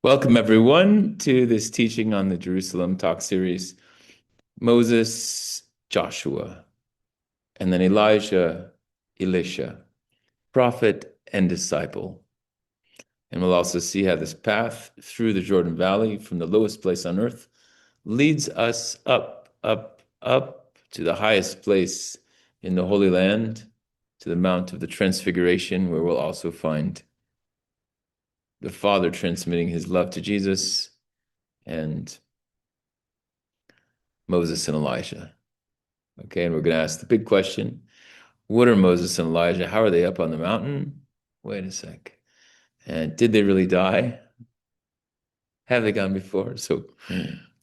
Welcome, everyone, to this teaching on the Jerusalem Talk series. Moses, Joshua, and then Elijah, Elisha, prophet and disciple. And we'll also see how this path through the Jordan Valley from the lowest place on earth leads us up, up, up to the highest place in the Holy Land, to the Mount of the Transfiguration, where we'll also find the Father transmitting his love to Jesus and Moses and Elijah. Okay, and we're going to ask the big question. What are Moses and Elijah? How are they up on the mountain? Wait a sec. And did they really die? Have they gone before? So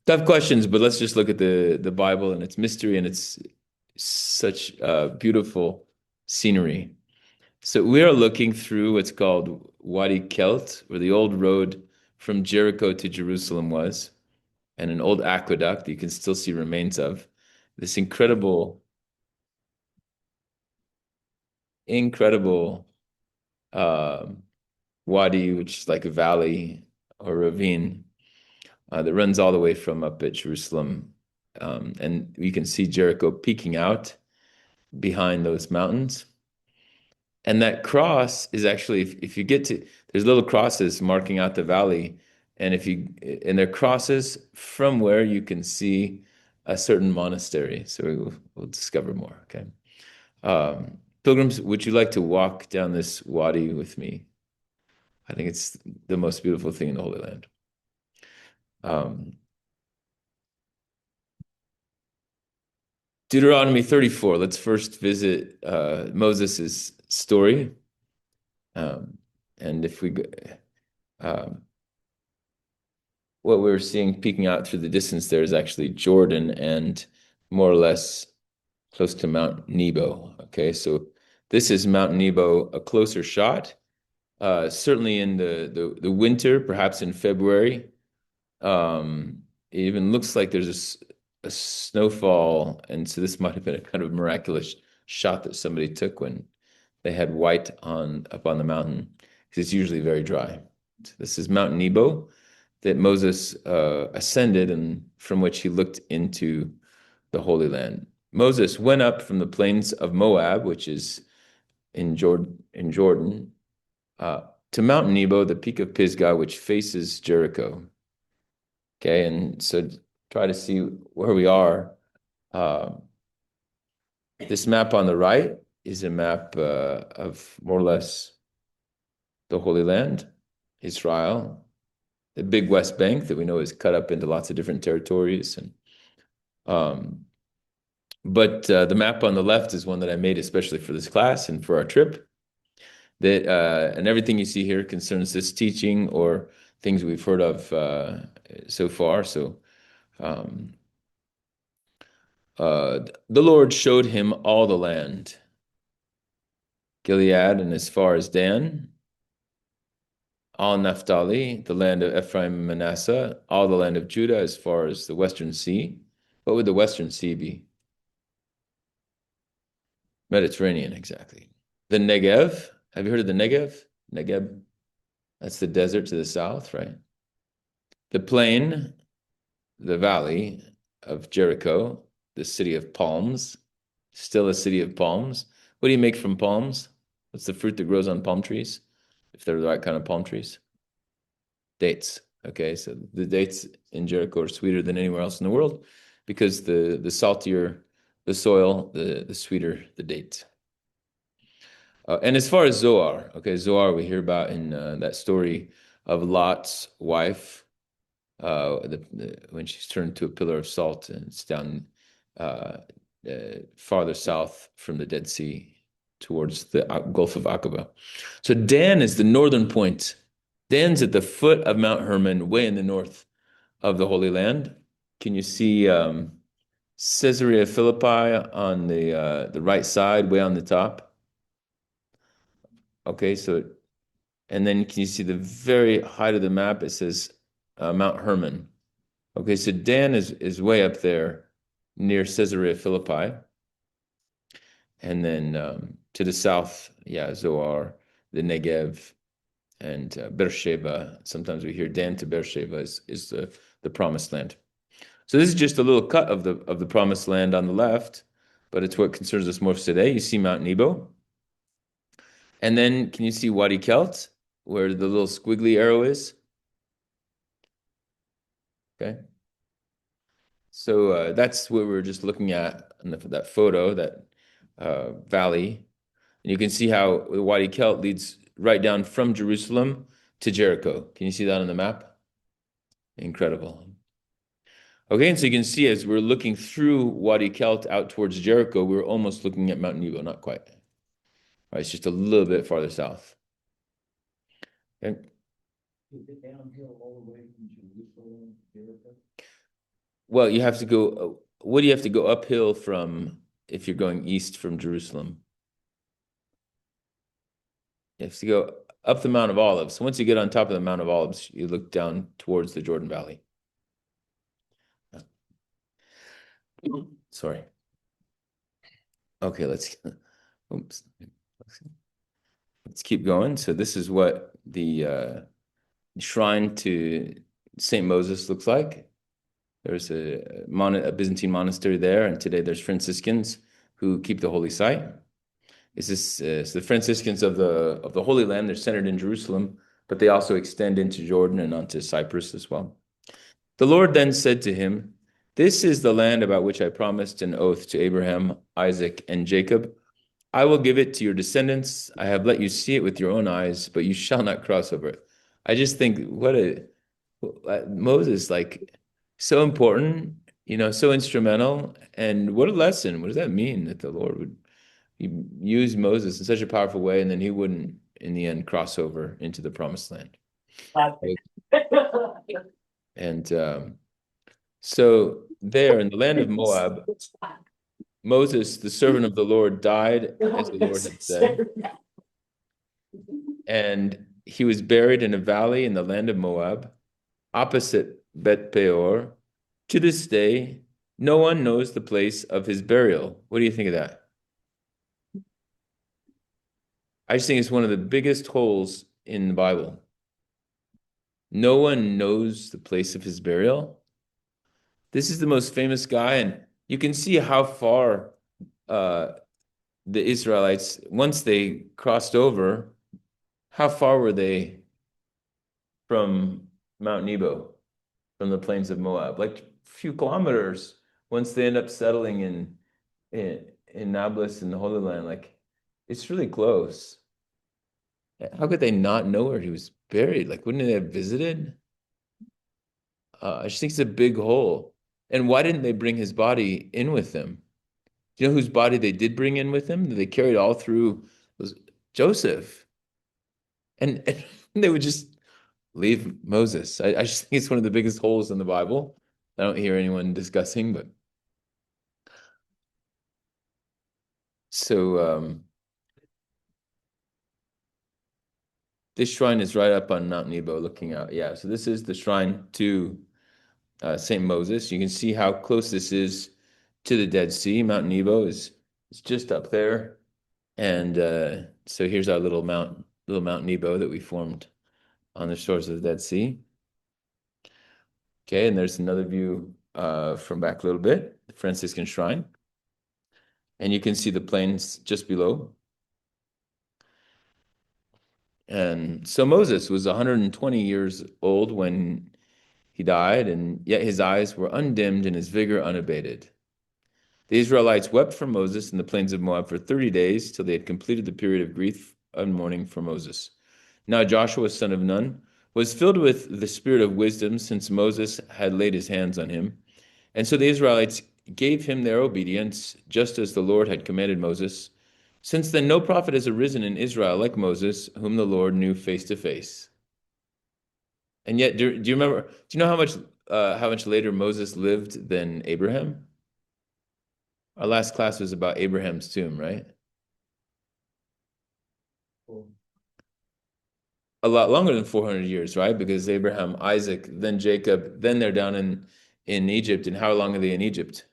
tough questions, but let's just look at the Bible and its mystery and its such beautiful scenery. So we are looking through what's called Wadi Kelt, where the old road from Jericho to Jerusalem was, and an old aqueduct you can still see remains of. This incredible um, wadi, which is like a valley or ravine that runs all the way from up at Jerusalem. And you can see Jericho peeking out behind those mountains. And that cross is actually, if you get to, there's little crosses marking out the valley. And they're crosses from where you can see a certain monastery. So we'll discover more. Okay. Pilgrims, would you like to walk down this wadi with me? I think it's the most beautiful thing in the Holy Land. Deuteronomy 34. Let's first visit Moses' story. And if we go, um, what we're seeing peeking out through the distance there is actually Jordan and more or less close to Mount Nebo. Okay, so this is Mount Nebo, a closer shot. Certainly in the winter, perhaps in February. It even looks like there's a snowfall, and so this might have been a kind of miraculous shot that somebody took when they had white on up on the mountain, because it's usually very dry. This is Mount Nebo that Moses ascended and from which he looked into the Holy Land. Moses went up from the plains of Moab, which is in Jordan, to Mount Nebo, the peak of Pisgah, which faces Jericho. Okay, and so try to see where we are. Uh, this map on the right is a map of more or less the Holy Land, Israel, the big West Bank that we know is cut up into lots of different territories. Um, but the map on the left is one that I made especially for this class and for our trip. That and everything you see here concerns this teaching or things we've heard of so far. So um, the Lord showed him all the land, Gilead and as far as Dan, all Naphtali, the land of Ephraim and Manasseh, all the land of Judah as far as the western sea. What would the western sea be? Mediterranean, exactly. The Negev. Have you heard of the Negev? Negev. That's the desert to the south, right? The plain, the valley of Jericho, the city of palms, still a city of palms. What do you make from palms? What's the fruit that grows on palm trees? If they're the right kind of palm trees? Dates. Okay, so the dates in Jericho are sweeter than anywhere else in the world because the saltier the soil, the sweeter the date. And as far as Zoar, okay, Zoar we hear about in that story of Lot's wife when she's turned to a pillar of salt, and it's down uh, farther south from the Dead Sea towards the Gulf of Aqaba. So Dan is the northern point. Dan's at the foot of Mount Hermon, way in the north of the Holy Land. Can you see Caesarea Philippi on the right side, way on the top? Okay, so and then can you see the very height of the map? It says Mount Hermon. Okay, so Dan is way up there near Caesarea Philippi. And then to the south, yeah, Zoar, the Negev. and Beersheba. Sometimes we hear Dan to Beersheba is the promised land. So this is just a little cut of the promised land on the left, but it's what concerns us most today. You see Mount Nebo. And then can you see Wadi Kelt, where the little squiggly arrow is? Okay. So that's what we were just looking at in that photo, that valley. And you can see how Wadi Kelt leads right down from Jerusalem to Jericho. Can you see that on the map? Incredible. Okay, and so you can see as we're looking through Wadi Kelt out towards Jericho, we're almost looking at Mount Nebo, not quite. Right, it's just a little bit farther south. Okay. Is it downhill all the way from Jerusalem to Jericho? Well, you have to go, what do you have to go uphill from if you're going east from Jerusalem? You have to go up the Mount of Olives. So once you get on top of the Mount of Olives, you look down towards the Jordan Valley. Sorry. Okay, oops. Let's keep going. So this is what the shrine to St. Moses looks like. There's a Byzantine monastery there, and today there's Franciscans who keep the holy site. So the Franciscans of the Holy Land. They're centered in Jerusalem, but they also extend into Jordan and onto Cyprus as well. The Lord then said to him, "This is the land about which I promised an oath to Abraham, Isaac, and Jacob. I will give it to your descendants. I have let you see it with your own eyes, but you shall not cross over it." I just think Moses, like, so important, so instrumental, and what a lesson. What does that mean that the Lord would use Moses in such a powerful way, and then he wouldn't, in the end, cross over into the promised land? And so there in the land of Moab, Moses, the servant of the Lord, died as the Lord had said. And he was buried in a valley in the land of Moab, opposite Bet Peor. To this day, no one knows the place of his burial. What do you think of that? I just think it's one of the biggest holes in the Bible. No one knows the place of his burial. This is the most famous guy, and you can see how far the Israelites, once they crossed over, how far were they from Mount Nebo, from the plains of Moab? Like a few kilometers once they end up settling in Nablus in the Holy Land. Like, it's really close. How could they not know where he was buried? Like, wouldn't they have visited? I just think it's a big hole. And why didn't they bring his body in with them? Do you know whose body they did bring in with them? That they carried all through was Joseph. And they would just leave Moses. I just think it's one of the biggest holes in the Bible. I don't hear anyone discussing, but so this shrine is right up on Mount Nebo looking out. Yeah, so this is the shrine to St. Moses. You can see how close this is to the Dead Sea. Mount Nebo is just up there. And so here's our little Mount Nebo that we formed on the shores of the Dead Sea. Okay, and there's another view from back a little bit, the Franciscan shrine. And you can see the plains just below. And so Moses was 120 years old when he died, and yet his eyes were undimmed and his vigor unabated. The Israelites wept for Moses in the plains of Moab for 30 days till they had completed the period of grief and mourning for Moses. Now Joshua, son of Nun, was filled with the spirit of wisdom since Moses had laid his hands on him. And so the Israelites gave him their obedience, just as the Lord had commanded Moses. Since then, no prophet has arisen in Israel like Moses, whom the Lord knew face to face. And yet, do you remember? Do you know how much later Moses lived than Abraham? Our last class was about Abraham's tomb, right? A lot longer than 400 years, right? Because Abraham, Isaac, then Jacob, then they're down in Egypt. And how long are they in Egypt?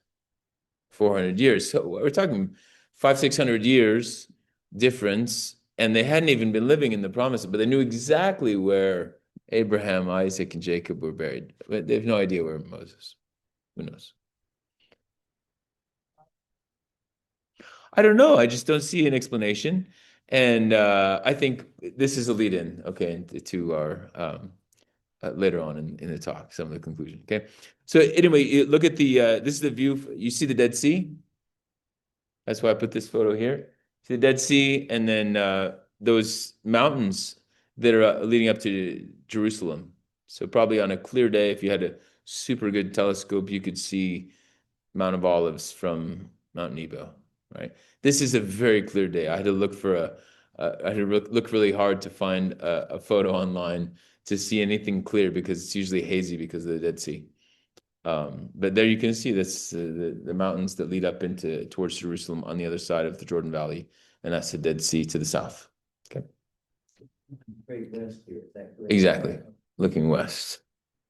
400 years. So we're talking 600 years difference And they hadn't even been living in the promise, but they knew exactly where Abraham, Isaac, and Jacob were buried. But they have no idea where Moses. Who knows? I don't know. I just don't see an explanation. And I think this is a lead in, okay, to our later on in the talk, some of the conclusion. Okay. So anyway, look at the this is the view. You see the Dead Sea? That's why I put this photo here. See the Dead Sea, and then those mountains that are leading up to Jerusalem. So probably on a clear day, if you had a super good telescope, you could see Mount of Olives from Mount Nebo, right? This is a very clear day. I had to look for I had to look really hard to find a photo online to see anything clear because it's usually hazy because of the Dead Sea. But there you can see this the mountains that lead up into towards Jerusalem on the other side of the Jordan Valley, and that's the Dead Sea to the south. Okay. Great west here, is that correct? Exactly. Looking west.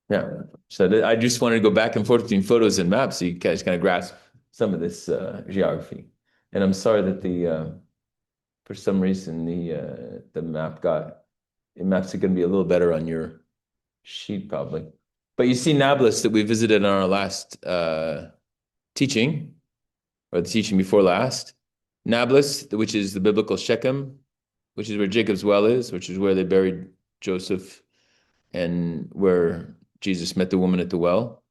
Yeah. So I just wanted to go back and forth between photos and maps so you guys kind of grasp some of this geography. And I'm sorry that the for some reason the maps are going to be a little better on your sheet probably. But you see Nablus that we visited on our last teaching, or the teaching before last. Nablus, which is the biblical Shechem, which is where Jacob's well is, which is where they buried Joseph and where Jesus met the woman at the well.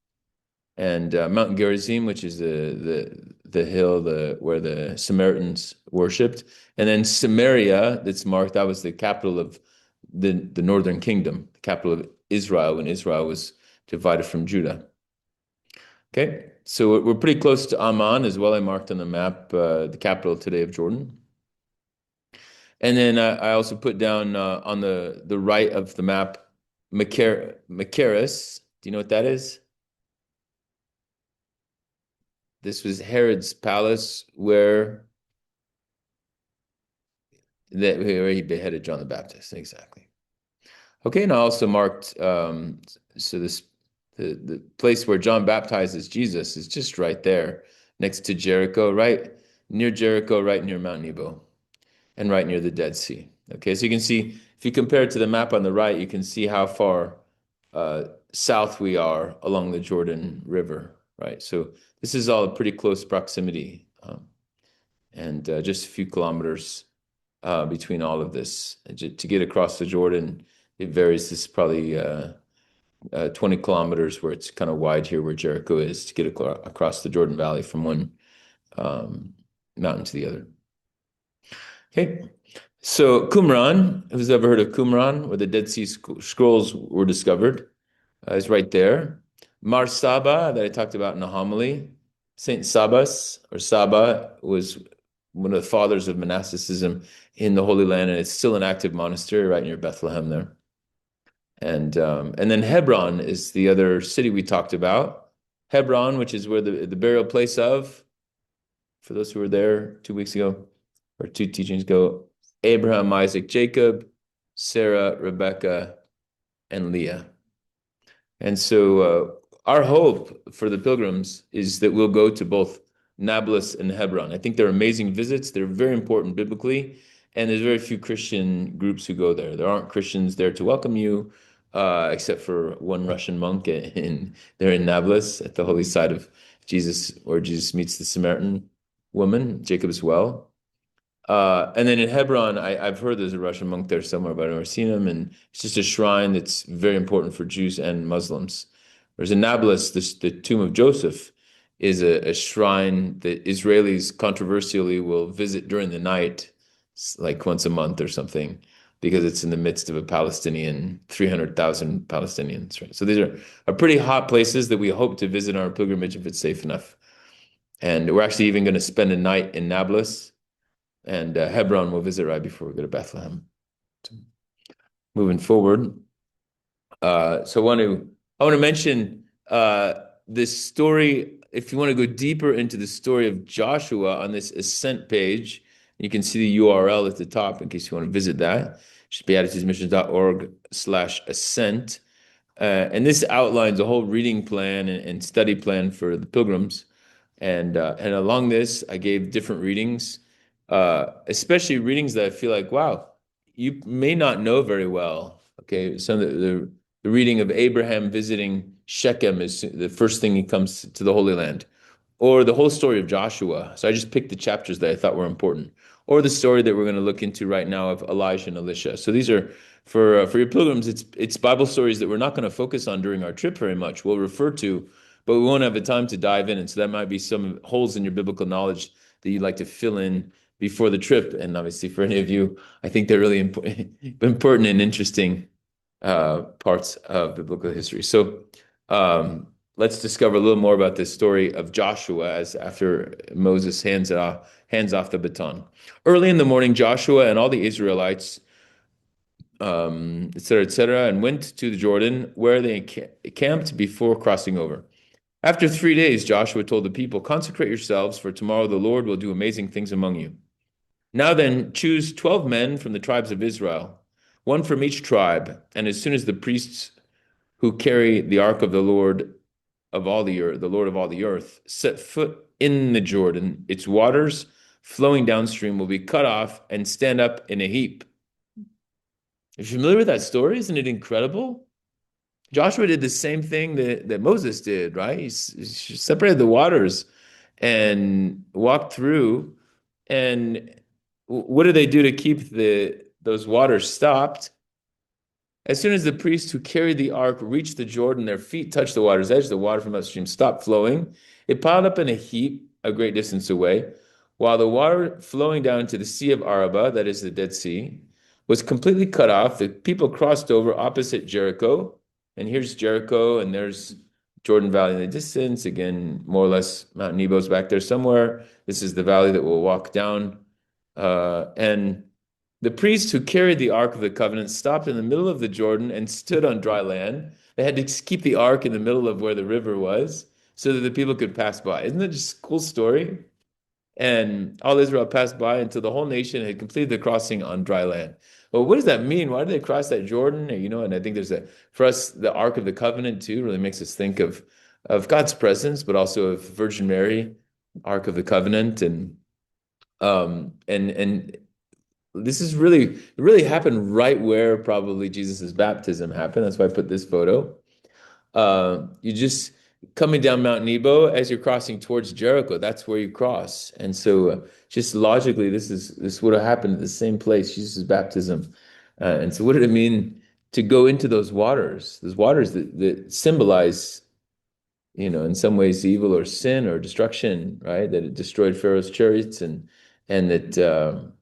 And Mount Gerizim, which is the hill where the Samaritans worshipped, and then Samaria, that's marked. That was the capital of the northern kingdom, the capital of Israel when Israel was divided from Judah. Okay, so we're pretty close to Amman as well. I marked on the map the capital today of Jordan. And then I also put down on the right of the map Machaerus. Do you know what that is? This was Herod's palace where he beheaded John the Baptist. Exactly. Okay, and I also marked so the place where John baptizes Jesus is just right there, next to Jericho, right near Jericho, right near Mount Nebo, and right near the Dead Sea. Okay, so you can see if you compare it to the map on the right, you can see how far south we are along the Jordan River, right? So this is all a pretty close proximity, and just a few kilometers between all of this. To get across the Jordan, it varies. This is probably 20 kilometers where it's kind of wide here where Jericho is to get across the Jordan Valley from one mountain to the other. Okay, so Qumran, who's ever heard of Qumran, where the Dead Sea Scrolls were discovered, is right there. Mar Saba, that I talked about in the homily. Saint Sabas, or Saba, was one of the fathers of monasticism in the Holy Land, and it's still an active monastery right near Bethlehem there. And then Hebron is the other city we talked about. Hebron, which is where the burial place of, for those who were there 2 weeks ago, or two teachings ago, Abraham, Isaac, Jacob, Sarah, Rebecca, and Leah. And so our hope for the pilgrims is that we'll go to both Nablus and Hebron. I think they're amazing visits. They're very important biblically, and there's very few Christian groups who go there. There aren't Christians there to welcome you, except for one Russian monk there in Nablus at the holy site of Jesus, where Jesus meets the Samaritan woman, Jacob's well. And then in Hebron, I've heard there's a Russian monk there somewhere, but I've never seen him. And it's just a shrine that's very important for Jews and Muslims. Whereas in Nablus, the tomb of Joseph is a shrine that Israelis controversially will visit during the night, like once a month or something, because it's in the midst of a Palestinian, 300,000 Palestinians, right? So these are pretty hot places that we hope to visit on our pilgrimage if it's safe enough. And we're actually even going to spend a night in Nablus. And Hebron we'll visit right before we go to Bethlehem. So moving forward, so I want to mention this story. If you want to go deeper into the story of Joshua on this Ascent page, you can see the URL at the top in case you want to visit that. It should be beatitudesmissions.org/ascent. And this outlines a whole reading plan and study plan for the pilgrims. And along this, I gave different readings. especially readings that I feel like, wow, you may not know very well. Okay, some of the reading of Abraham visiting Shechem is the first thing he comes to the Holy Land, or the whole story of Joshua. So I just picked the chapters that I thought were important, or the story that we're going to look into right now of Elijah and Elisha. So these are for your pilgrims. It's Bible stories that we're not going to focus on during our trip very much. We'll refer to, but we won't have the time to dive in, and so that might be some holes in your biblical knowledge that you'd like to fill in before the trip. And obviously, for any of you, I think they're really important and interesting parts of biblical history. So let's discover a little more about this story of Joshua as after Moses hands off the baton. Early in the morning, Joshua and all the Israelites, et cetera, and went to the Jordan where they camped before crossing over. After 3 days, Joshua told the people, "Consecrate yourselves, for tomorrow the Lord will do amazing things among you. Now then, choose 12 men from the tribes of Israel, one from each tribe, and as soon as the priests who carry the ark of the Lord of all the earth, the Lord of all the earth, set foot in the Jordan, its waters flowing downstream will be cut off and stand up in a heap." Are you familiar with that story? Isn't it incredible? Joshua did the same thing that Moses did, right? He separated the waters and walked through. And what do they do to keep those waters stopped? As soon as the priests who carried the ark reached the Jordan, their feet touched the water's edge, the water from upstream stopped flowing. It piled up in a heap a great distance away, while the water flowing down into the Sea of Arabah, that is the Dead Sea, was completely cut off. The people crossed over opposite Jericho. And here's Jericho, and there's Jordan Valley in the distance. Again, more or less, Mount Nebo's back there somewhere. This is the valley that we'll walk down. And the priests who carried the Ark of the Covenant stopped in the middle of the Jordan and stood on dry land. They had to keep the ark in the middle of where the river was so that the people could pass by. Isn't that just a cool story? And all Israel passed by until the whole nation had completed the crossing on dry land. Well, what does that mean? Why did they cross that Jordan? And I think there's for us, the Ark of the Covenant too really makes us think of God's presence, but also of Virgin Mary, Ark of the Covenant, and this is really happened right where probably Jesus's baptism happened. That's why I put this photo. You just coming down Mount Nebo as you're crossing towards Jericho. That's where you cross, and so just logically, this would have happened at the same place, Jesus' baptism. And so, what did it mean to go into those waters? Those waters that symbolize, in some ways, evil or sin or destruction, right? That it destroyed Pharaoh's chariots, and that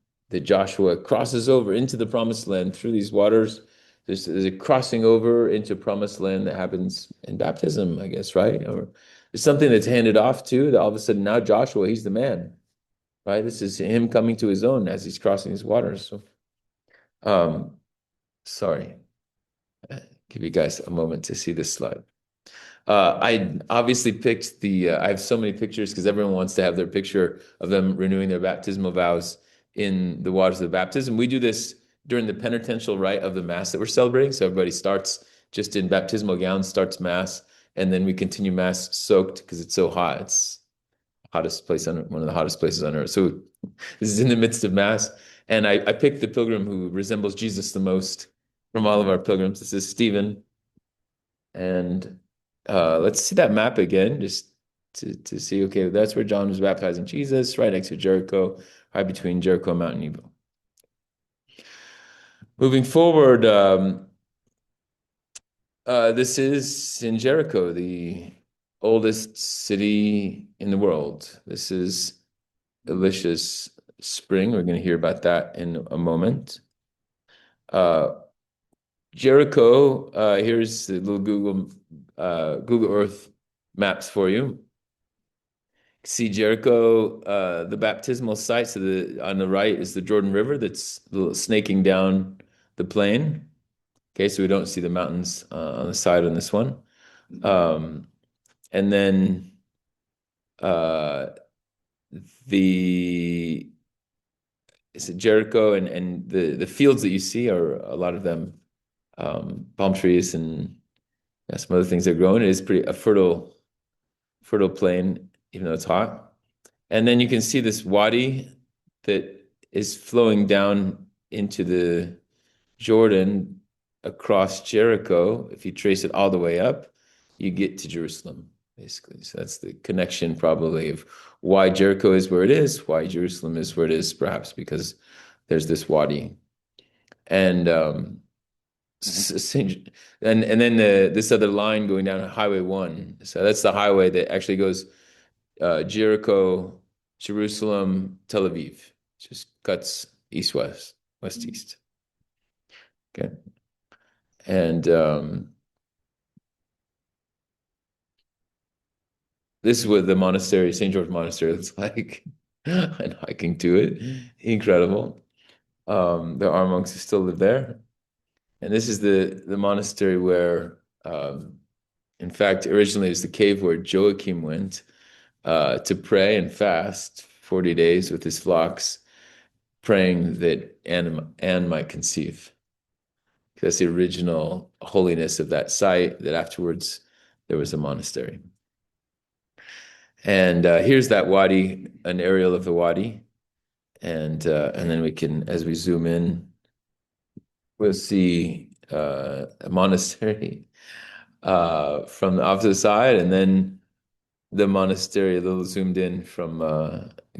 Joshua crosses over into the promised land through these waters. There's a crossing over into promised land that happens in baptism, I guess, right? Or there's something that's handed off too, that all of a sudden now Joshua, he's the man, right? This is him coming to his own as he's crossing these waters. So, sorry, give you guys a moment to see this slide. I obviously picked I have so many pictures because everyone wants to have their picture of them renewing their baptismal vows in the waters of baptism. We do this during the penitential rite of the Mass that we're celebrating. So everybody starts just in baptismal gowns, starts Mass, and then we continue Mass soaked because it's so hot. It's hottest place on one of the hottest places on earth. So this is in the midst of Mass. And I picked the pilgrim who resembles Jesus the most from all of our pilgrims. This is Stephen. And let's see that map again, just to see, okay, that's where John was baptizing Jesus, right next to Jericho, right between Jericho and Mount Nebo. Moving forward, this is in Jericho, the oldest city in the world. This is Elisha's spring. We're going to hear about that in a moment. Jericho, here's the little Google Earth maps for you. See Jericho, the baptismal site. So on the right is the Jordan River that's snaking down the plain. Okay, so we don't see the mountains on the side on this one. And then it's Jericho, and the fields that you see are a lot of them palm trees and some other things that are growing. It is a fertile plain, even though it's hot. And then you can see this wadi that is flowing down into the Jordan across Jericho. If you trace it all the way up, you get to Jerusalem, basically. So that's the connection probably of why Jericho is where it is, why Jerusalem is where it is, perhaps because there's this wadi. And and then this other line going down Highway 1. So that's the highway that actually goes Jericho, Jerusalem, Tel Aviv. Just cuts east-west, west-east. Okay. And this is what the monastery, St. George Monastery, looks like. And hiking to it. Incredible. There are monks who still live there. And this is the monastery where, in fact, originally it was the cave where Joachim went to pray and fast 40 days with his flocks, praying that Anne might conceive. That's the original holiness of that site, that afterwards there was a monastery. And here's that wadi, an aerial of the wadi. And then we can, as we zoom in, we'll see a monastery from the opposite side, and then the monastery a little zoomed in from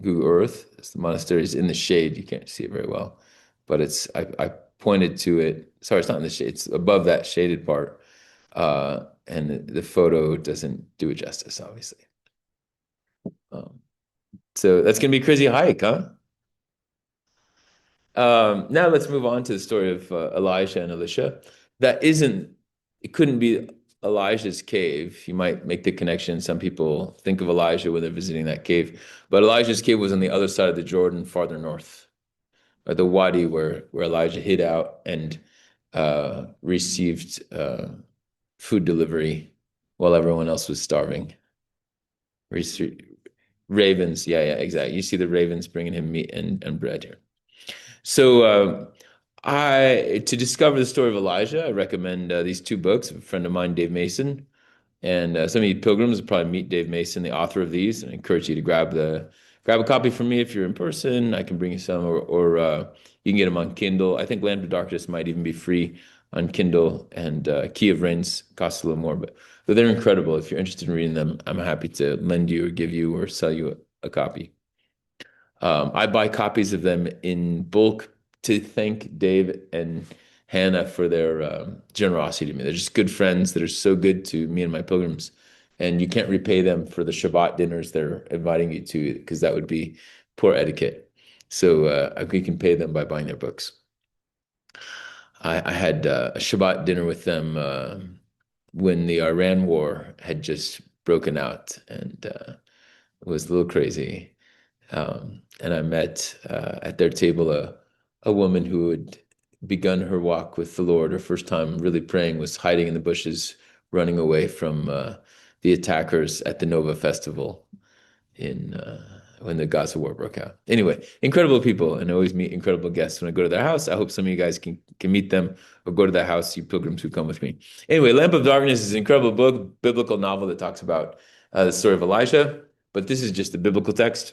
Google Earth. The monastery is in the shade. You can't see it very well, but I pointed to it. Sorry, it's not in the shade. It's above that shaded part. And the photo doesn't do it justice, obviously. So that's going to be a crazy hike, huh? Now let's move on to the story of Elijah and Elisha. It couldn't be Elijah's cave. You might make the connection. Some people think of Elijah when they're visiting that cave, but Elijah's cave was on the other side of the Jordan, farther north, or the wadi where Elijah hid out and received food delivery while everyone else was starving. Ravens, yeah, exactly. You see the ravens bringing him meat and bread here. So to discover the story of Elijah, I recommend these two books. A friend of mine, Dave Mason, and some of you pilgrims will probably meet Dave Mason, the author of these, and I encourage you to grab a copy from me if you're in person. I can bring you some, or you can get them on Kindle. I think Lamp of Darkness might even be free on Kindle, and Key of Rains costs a little more, but they're incredible. If you're interested in reading them, I'm happy to lend you or give you or sell you a copy. I buy copies of them in bulk to thank Dave and Hannah for their generosity to me. They're just good friends that are so good to me and my pilgrims. And you can't repay them for the Shabbat dinners they're inviting you to, because that would be poor etiquette. So we can pay them by buying their books. I had a Shabbat dinner with them when the Iran war had just broken out, and it was a little crazy. And I met at their table a woman who had begun her walk with the Lord. Her first time really praying was hiding in the bushes, running away from the attackers at the Nova Festival in when the Gaza war broke out. Anyway, incredible people, and I always meet incredible guests when I go to their house. I hope some of you guys can meet them or go to their house, you pilgrims who come with me. Anyway, Lamp of Darkness is an incredible book, biblical novel that talks about the story of Elijah, but this is just a biblical text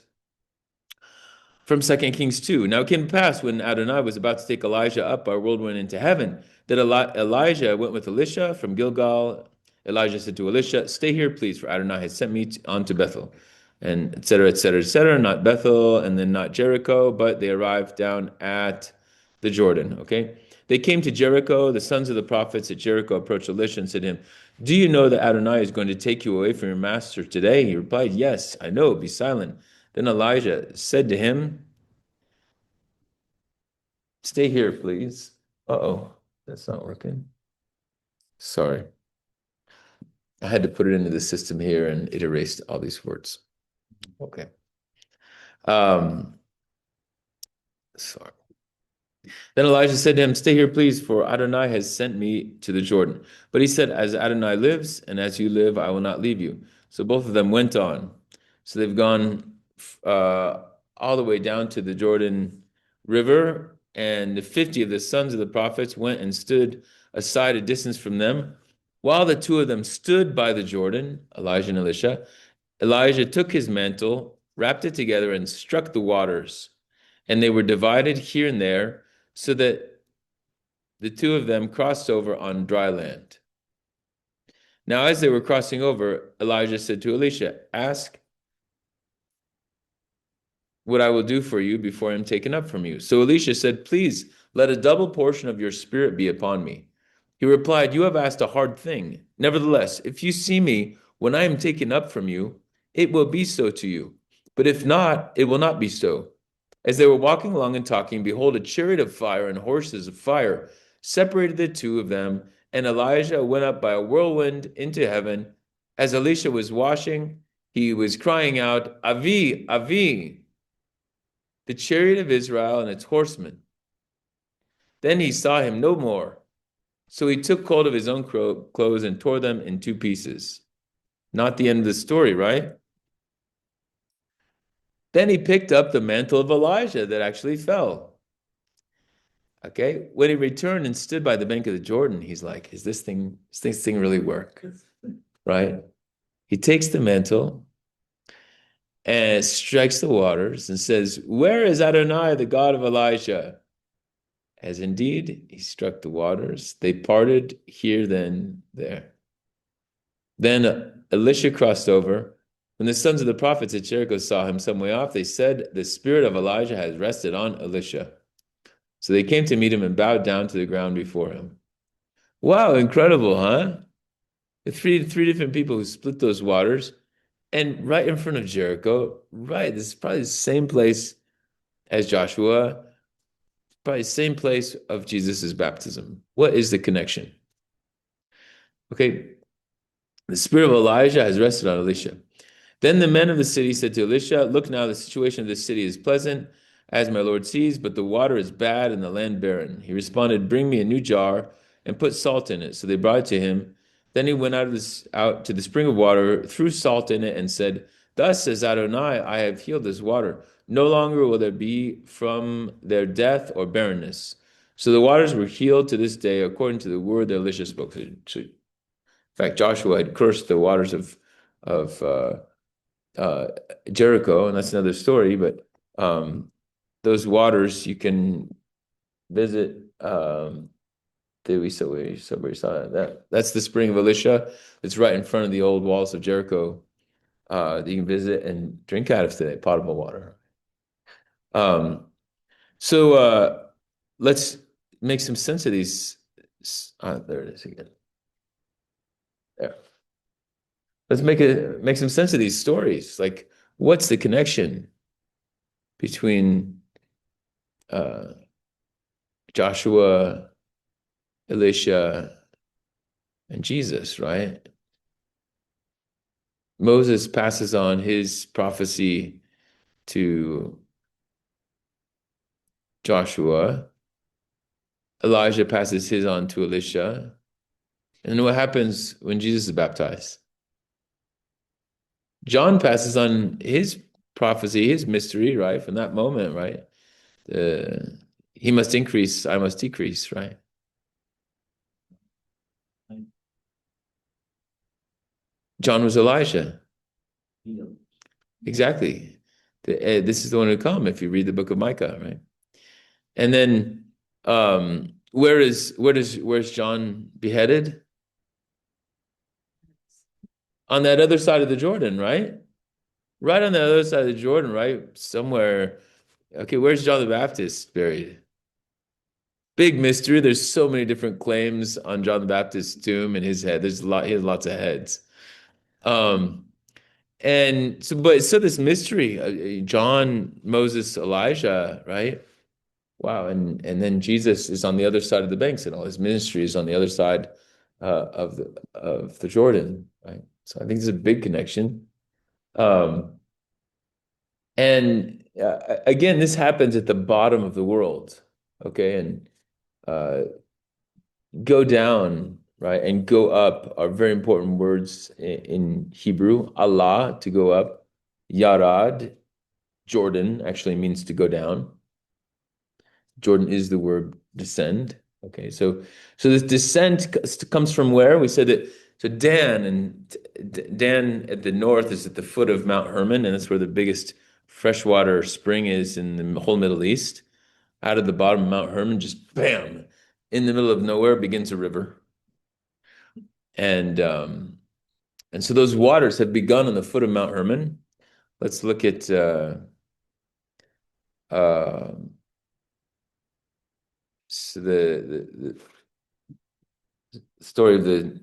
from 2 Kings 2. Now it came to pass when Adonai was about to take Elijah up by a whirlwind into heaven, that Elijah went with Elisha from Gilgal. Elijah said to Elisha, "Stay here, please, for Adonai has sent me on to Bethel." And et cetera, et cetera, et cetera. Not Bethel, and then not Jericho, but they arrived down at the Jordan, okay? They came to Jericho. The sons of the prophets at Jericho approached Elisha and said to him, "Do you know that Adonai is going to take you away from your master today?" He replied, "Yes, I know. Be silent." Then Elijah said to him, "Stay here, please." Uh-oh, that's not working. Sorry. I had to put it into the system here and it erased all these words. Okay. Sorry. Then Elijah said to him, "Stay here, please, for Adonai has sent me to the Jordan." But he said, "As Adonai lives, and as you live, I will not leave you." So both of them went on. So they've gone all the way down to the Jordan River, and the 50 of the sons of the prophets went and stood aside a distance from them. While the two of them stood by the Jordan, Elijah and Elisha, Elijah took his mantle, wrapped it together, and struck the waters. and they were divided here and there, so that the two of them crossed over on dry land. Now, as they were crossing over, Elijah said to Elisha, "Ask what I will do for you before I am taken up from you." So Elisha said, "Please, let a double portion of your spirit be upon me." He replied, "You have asked a hard thing. Nevertheless, if you see me when I am taken up from you, it will be so to you. But if not, it will not be so." As they were walking along and talking, behold, a chariot of fire and horses of fire separated the two of them, and Elijah went up by a whirlwind into heaven. As Elisha was washing, he was crying out, "Avi, Avi, the chariot of Israel and its horsemen." Then he saw him no more. So he took hold of his own clothes and tore them in two pieces. Not the end of the story, right? Then he picked up the mantle of Elijah that actually fell. Okay, when he returned and stood by the bank of the Jordan, he's like, "Is this thing really work?" Right? He takes the mantle and strikes the waters and says, "Where is Adonai, the God of Elijah?" As indeed he struck the waters, they parted here, then there. Then Elisha crossed over. When the sons of the prophets at Jericho saw him some way off, they said, "The spirit of Elijah has rested on Elisha." So they came to meet him and bowed down to the ground before him. Wow, incredible, huh? The three different people who split those waters, and right in front of Jericho, right, this is probably the same place as Joshua, probably the same place of Jesus' baptism. What is the connection? Okay, the spirit of Elijah has rested on Elisha. Then the men of the city said to Elisha, "Look now, the situation of this city is pleasant, as my lord sees, but the water is bad and the land barren." He responded, "Bring me a new jar and put salt in it." So they brought it to him. Then he went out to the spring of water, threw salt in it, and said, "Thus says Adonai, I have healed this water. No longer will there be from their death or barrenness." So the waters were healed to this day, according to the word that Elisha spoke. In fact, Joshua had cursed the waters of uh, Jericho, and that's another story. But those waters you can visit. We saw that. That's the spring of Elisha. It's right in front of the old walls of Jericho. That you can visit and drink out of today, potable water. Um, so let's make some sense of these. There it is again. There. Let's make some sense of these stories. Like, what's the connection between Joshua, Elisha, and Jesus, right? Moses passes on his prophecy to Joshua. Elijah passes his on to Elisha. And what happens when Jesus is baptized? John passes on his prophecy, his mystery, right? From that moment, right? He must increase, I must decrease, right? John was Elijah. Exactly. This is the one to come if you read the book of Micah, right? And then where's John beheaded? On that other side of the Jordan, right? Right on the other side of the Jordan, right? Somewhere. Okay, where's John the Baptist buried? Big mystery. There's so many different claims on John the Baptist's tomb and his head. There's a lot, he has lots of heads. And so this mystery, John, Moses, Elijah, right? Wow, and then Jesus is on the other side of the banks, and all his ministry is on the other side of the Jordan, right? So I think there's a big connection. Um, and again, this happens at the bottom of the world, okay? And uh, go down, right, and go up are very important words in Hebrew. Allah, to go up. Yarad, Jordan, actually means to go down. Jordan is the word descend. Okay, so this descent comes from where? We said that, so Dan at the north is at the foot of Mount Hermon, and that's where the biggest freshwater spring is in the whole Middle East. Out of the bottom of Mount Hermon, just bam, in the middle of nowhere begins a river. And so those waters have begun on the foot of Mount Hermon. Let's look at uh, the story of the.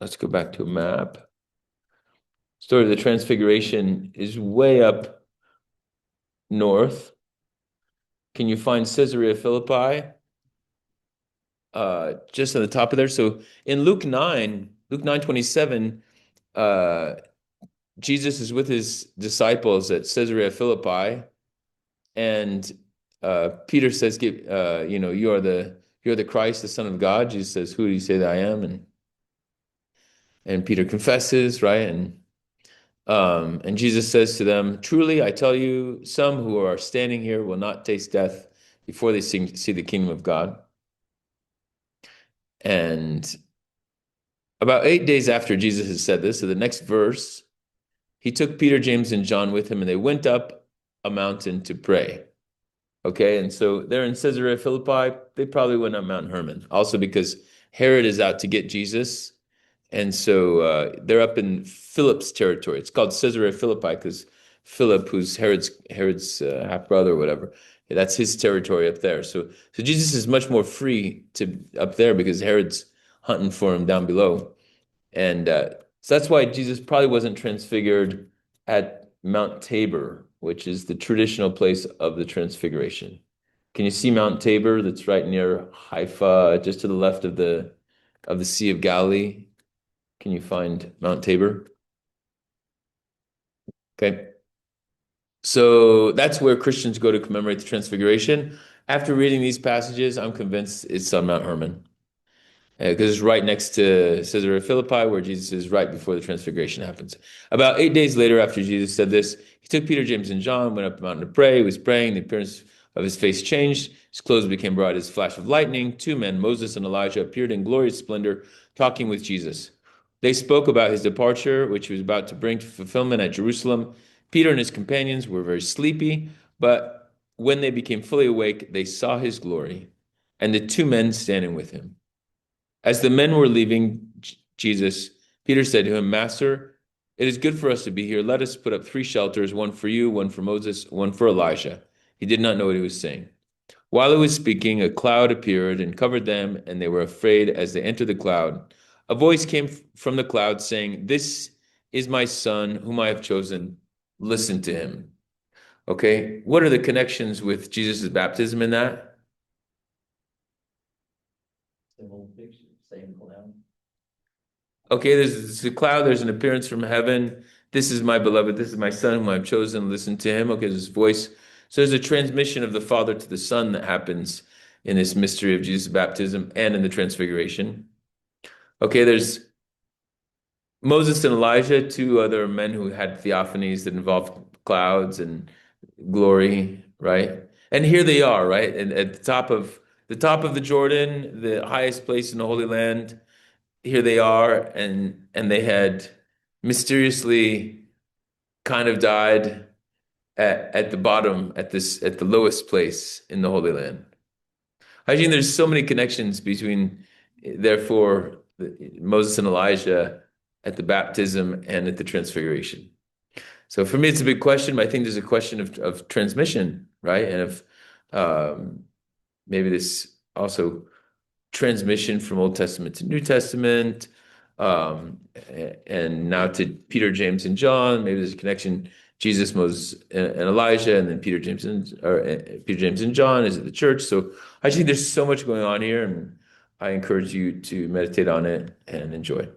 Let's go back to a map. Story of the Transfiguration is way up north. Can you find Caesarea Philippi? Just on the top of there. So in Luke 9:27, Jesus is with his disciples at Caesarea Philippi, and Peter says, you're the Christ, the Son of God." Jesus says, "Who do you say that I am?" And Peter confesses, right? And Jesus says to them, "Truly, I tell you, some who are standing here will not taste death before they see the kingdom of God." And about 8 days after Jesus had said this, so the next verse, he took Peter, James, and John with him, and they went up a mountain to pray. Okay, and so they're in Caesarea Philippi. They probably went up Mount Hermon, also because Herod is out to get Jesus. And so they're up in Philip's territory. It's called Caesarea Philippi because Philip, who's Herod's half brother or whatever, that's his territory up there. So Jesus is much more free to up there because Herod's hunting for him down below. And so that's why Jesus probably wasn't transfigured at Mount Tabor, which is the traditional place of the Transfiguration. Can you see Mount Tabor? That's right near Haifa, just to the left of the Sea of Galilee. Can you find Mount Tabor? Okay. So that's where Christians go to commemorate the Transfiguration. After reading these passages, I'm convinced it's on Mount Hermon. Because it's right next to Caesarea Philippi, where Jesus is right before the Transfiguration happens. About 8 days later, after Jesus said this, he took Peter, James, and John, went up the mountain to pray. He was praying. The appearance of his face changed. His clothes became bright as a flash of lightning. Two men, Moses and Elijah, appeared in glorious splendor, talking with Jesus. They spoke about his departure, which he was about to bring to fulfillment at Jerusalem. Peter and his companions were very sleepy, but when they became fully awake, they saw his glory and the two men standing with him. As the men were leaving Jesus, Peter said to him, "Master, it is good for us to be here. Let us put up 3 shelters, one for you, one for Moses, one for Elijah." He did not know what he was saying. While he was speaking, a cloud appeared and covered them, and they were afraid as they entered the cloud. A voice came from the cloud saying, "This is my son, whom I have chosen. Listen to him." Okay, what are the connections with Jesus' baptism in that? Same picture, same cloud. Okay, there's a cloud, there's an appearance from heaven. "This is my beloved, this is my son whom I've chosen, listen to him." Okay, there's this voice. So there's a transmission of the Father to the Son that happens in this mystery of Jesus' baptism and in the Transfiguration. Okay, there's Moses and Elijah, two other men who had theophanies that involved clouds and glory, right? And here they are, right? And at the top of the Jordan, the highest place in the Holy Land. Here they are, and they had mysteriously kind of died at the bottom, at the lowest place in the Holy Land. I think there's so many connections between, therefore, Moses and Elijah at the baptism and at the Transfiguration. So for me, it's a big question, but I think there's a question of transmission, right? And of maybe this also transmission from Old Testament to New Testament, and now to Peter, James, and John. Maybe there's a connection: Jesus, Moses, and Elijah, and then Peter, James, and John is at the church. So I think there's so much going on here, and I encourage you to meditate on it and enjoy.